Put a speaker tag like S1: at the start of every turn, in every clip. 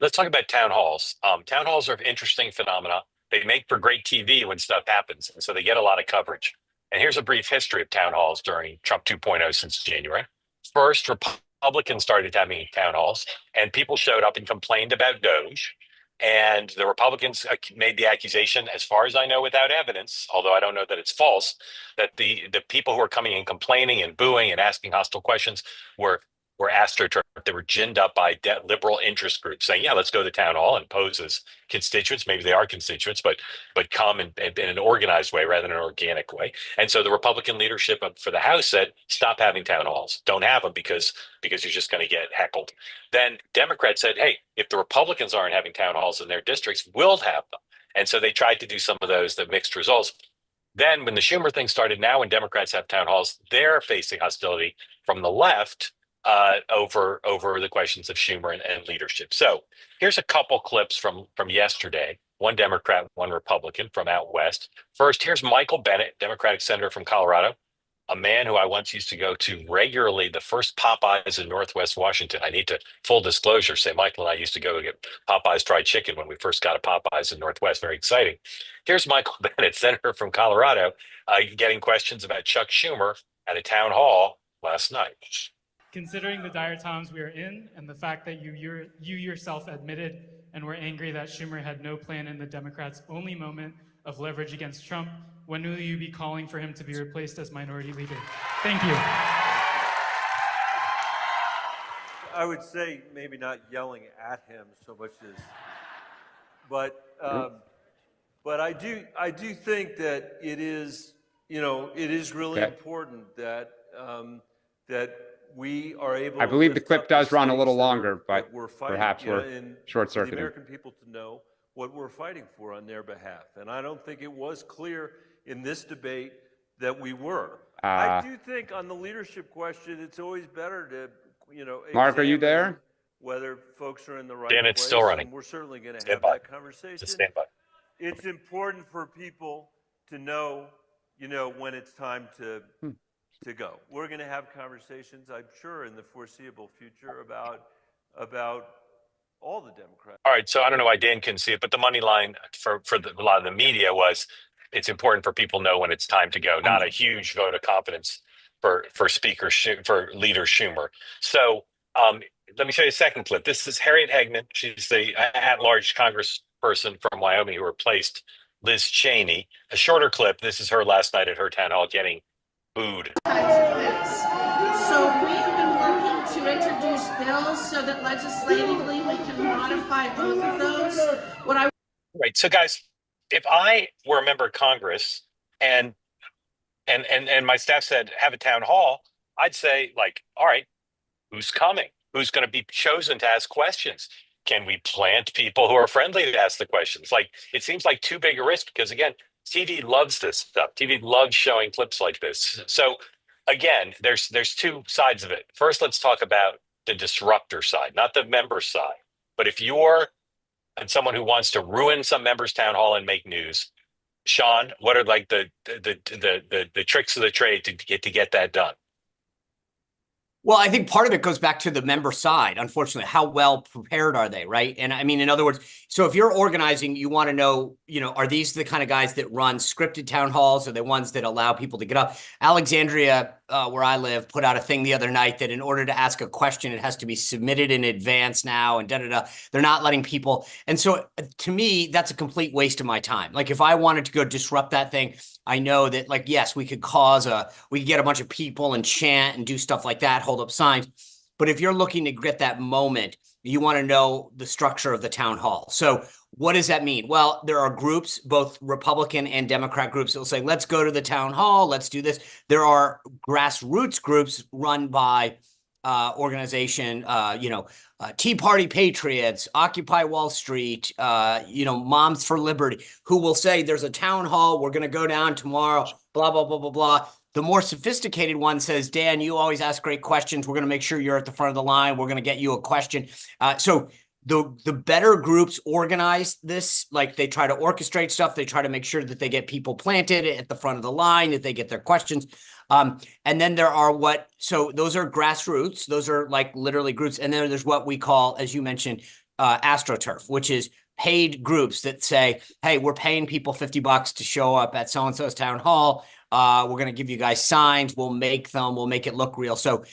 S1: let's talk about town halls. Town halls are an interesting phenomena. They make for great TV when stuff happens, and so they get a lot of coverage. And here's a brief history of town halls during Trump 2.0 since January. First, Republicans started having town halls, and people showed up and complained about Doge. And the Republicans made the accusation, as far as I know, without evidence, although I don't know that it's false, that the people who were coming and complaining and booing and asking hostile questions were were astroturfed. They were ginned up by liberal interest groups saying, yeah, let's go to town hall and pose as constituents. Maybe they are constituents, but come in an organized way rather than an organic way. And so the Republican leadership for the House said, stop having town halls. Don't have them because you're just going to get heckled. Then Democrats said, hey, if the Republicans aren't having town halls in their districts, we'll have them. And so they tried to do some of those that mixed results. Then when the Schumer thing started, now when Democrats have town halls, they're facing hostility from the left over the questions of Schumer and leadership. So here's a couple clips from yesterday. One Democrat, one Republican from out west. First, here's Michael Bennet, Democratic senator from Colorado, a man who I once used to go to regularly, the first Popeyes in Northwest Washington. I need to, full disclosure, say Michael and I used to go get Popeyes fried chicken when we first got a Popeyes in Northwest. Very exciting. Here's Michael Bennet, senator from Colorado, getting questions about Chuck Schumer at a town hall last night.
S2: Considering the dire times we are in and the fact that you yourself admitted and were angry that Schumer had no plan in the Democrats' only moment of leverage against Trump, when will you be calling for him to be replaced as minority leader? Thank you.
S3: I would say maybe not yelling at him so much as, but I do think that it is, it is really important that that we are able.
S4: I believe the clip does run a little longer, but perhaps we're short-circuiting.
S3: The American people to know what we're fighting for on their behalf, and I don't think it was clear in this debate that we were. I do think on the leadership question, it's always better to,
S4: Mark, are you there?
S3: Whether folks are in the right
S1: Dan,
S3: place.
S1: it's still running.
S3: And we're certainly going to have that conversation.
S1: Just stand by.
S3: It's important for people to know, when it's time to go. We're going to have conversations, I'm sure, in the foreseeable future about all the Democrats.
S1: All right, so I don't know why Dan couldn't see it, but the money line for a lot of the media was it's important for people to know when it's time to go, not a huge vote of confidence for leader Schumer. So let me show you a second clip. This is Harriet Hagman. She's the at-large congressperson from Wyoming who replaced Liz Cheney. A shorter clip. This is her last night at her town hall getting booed.
S5: So we've been working to introduce bills so that legislatively we can modify both of those.
S1: Right. So guys, if I were a member of Congress and my staff said have a town hall, I'd say, like, all right, who's coming? Who's going to be chosen to ask questions? Can we plant people who are friendly to ask the questions? Like, it seems like too big a risk because, again, TV loves this stuff. TV loves showing clips like this. So again, there's two sides of it. First, let's talk about the disruptor side, not the member side. But if you're someone who wants to ruin some member's town hall and make news, Sean, what are like the tricks of the trade to get that done?
S6: Well, I think part of it goes back to the member side. Unfortunately, how well prepared are they, right? And I mean, in other words, so if you're organizing, you want to know, are these the kind of guys that run scripted town halls or the ones that allow people to get up? Alexandria, where I live, put out a thing the other night that in order to ask a question, it has to be submitted in advance now and da-da-da. They're not letting people. And so to me, that's a complete waste of my time. Like if I wanted to go disrupt that thing, I know that, like, yes, we could get a bunch of people and chant and do stuff like that, hold up signs. But if you're looking to get that moment, you want to know the structure of the town hall. So what does that mean? Well, there are groups, both Republican and Democrat groups, that will say, let's go to the town hall, let's do this. There are grassroots groups run by organization, Tea Party Patriots, Occupy Wall Street, Moms for Liberty, who will say there's a town hall, we're going to go down tomorrow, blah, blah, blah, blah, blah. The more sophisticated one says, Dan, you always ask great questions. We're going to make sure you're at the front of the line. We're going to get you a question. So the better groups organize this, like they try to orchestrate stuff. They try to make sure that they get people planted at the front of the line, that they get their questions. And then there are so those are grassroots. Those are like literally groups. And then there's what we call, as you mentioned, AstroTurf, which is paid groups that say, hey, we're paying people $50 to show up at so-and-so's town hall. We're going to give you guys signs. We'll make it look real. So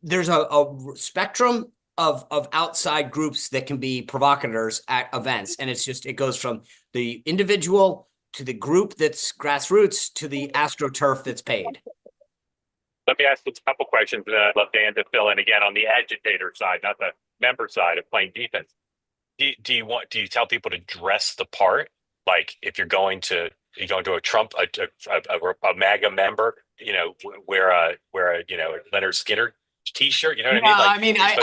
S6: there's a spectrum of outside groups that can be provocateurs at events. And it goes from the individual to the group that's grassroots to the AstroTurf that's paid.
S1: Let me ask a couple questions, and then I'd love Dan to fill in again on the agitator side, not the member side of playing defense. Do you tell people to dress the part? Like if you're going to a Trump, a MAGA member, wear a Leonard Skinner t-shirt, you know what I mean? Like,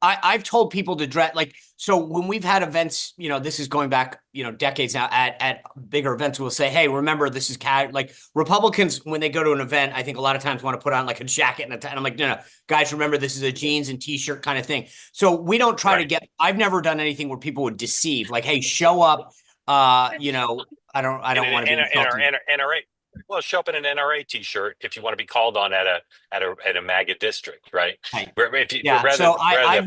S6: I've told people to dress so when we've had events, this is going back, decades now at bigger events, we'll say, hey, remember, this is like Republicans, when they go to an event, I think a lot of times want to put on like a jacket and I'm like, no, guys, remember, this is a jeans and t-shirt kind of thing. So we don't try to I've never done anything where people would deceive, like, hey, show up, I don't want to be
S1: NRA. Well, show up in an NRA t-shirt if you want to be called on at a MAGA district, right?
S6: Right.
S1: I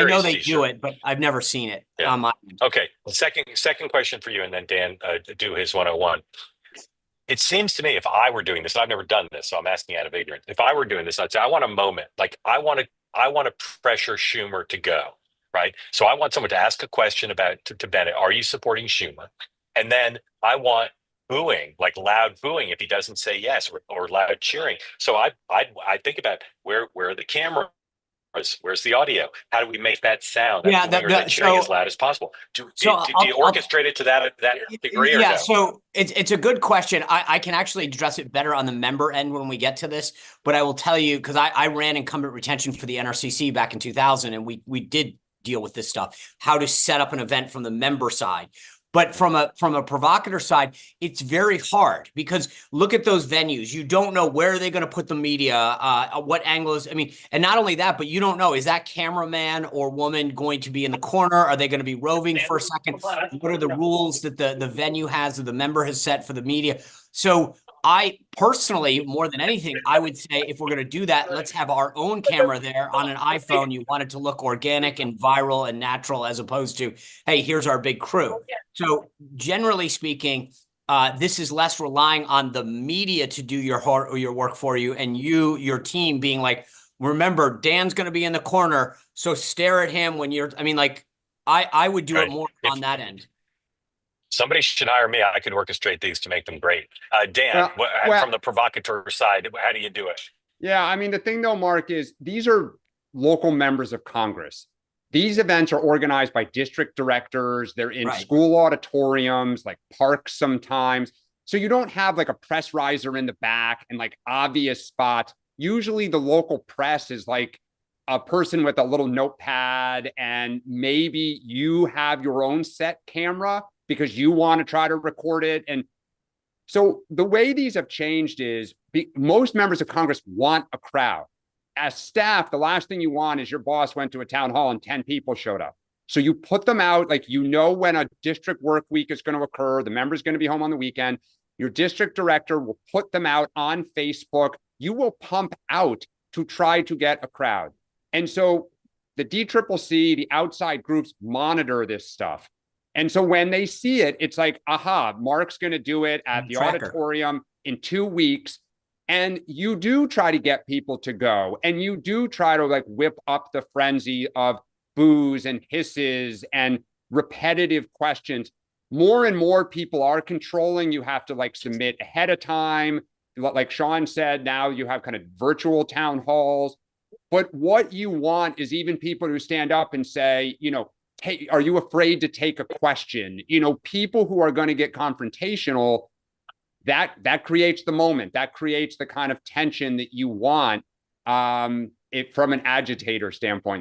S6: know they do it, but I've never seen it.
S1: Yeah. Okay. Well, second question for you, and then Dan do his 101. It seems to me, if I were doing this, I've never done this, so I'm asking out of ignorance. If I were doing this, I'd say I want a moment. Like I want to pressure Schumer to go, right? So I want someone to ask a question to Bennett. Are you supporting Schumer? And then I want booing, like loud booing if he doesn't say yes, or loud cheering. So I think about where are the cameras? Where's the audio? How do we make that sound? That cheering as loud as possible. Do you orchestrate it to that degree? Or no?
S6: So it's a good question. I can actually address it better on the member end when we get to this, but I will tell you, because I ran incumbent retention for the NRCC back in 2000, and we did deal with this stuff, how to set up an event from the member side. But from a provocateur side, it's very hard, because look at those venues. You don't know where they're going to put the media, what angles. I mean, and not only that, but you don't know, is that cameraman or woman going to be in the corner? Are they going to be roving for a second? What are the rules that the venue has, or the member has set for the media? So I personally, more than anything, I would say, if we're going to do that, let's have our own camera there on an iPhone. You want it to look organic and viral and natural, as opposed to, hey, here's our big crew. So generally speaking, this is less relying on the media to do your work for you, and your team being like, remember, Dan's going to be in the corner, so stare at him when you're, I would do it more on that end.
S1: Somebody should hire me. I could orchestrate these to make them great. Dan, from the provocateur side, how do you do it?
S4: Yeah, the thing though, Mark, is these are local members of Congress. These events are organized by district directors. They're in school auditoriums, like parks sometimes. So you don't have like a press riser in the back and like obvious spots. Usually the local press is like a person with a little notepad, and maybe you have your own set camera because you want to try to record it. And so the way these have changed is most members of Congress want a crowd. As staff, the last thing you want is your boss went to a town hall and 10 people showed up. So you put them out, like, when a district work week is going to occur, the member's going to be home on the weekend. Your district director will put them out on Facebook. You will pump out to try to get a crowd. And so the DCCC, the outside groups, monitor this stuff. And so when they see it, it's like, aha, Mark's going to do it at the auditorium in 2 weeks. And you do try to get people to go, and you do try to like whip up the frenzy of boos and hisses and repetitive questions. More and more people are controlling. You have to like submit ahead of time. Like Sean said, now you have kind of virtual town halls. But what you want is even people who stand up and say, hey, are you afraid to take a question? People who are going to get confrontational, that creates the moment. That creates the kind of tension that you want from an agitator standpoint.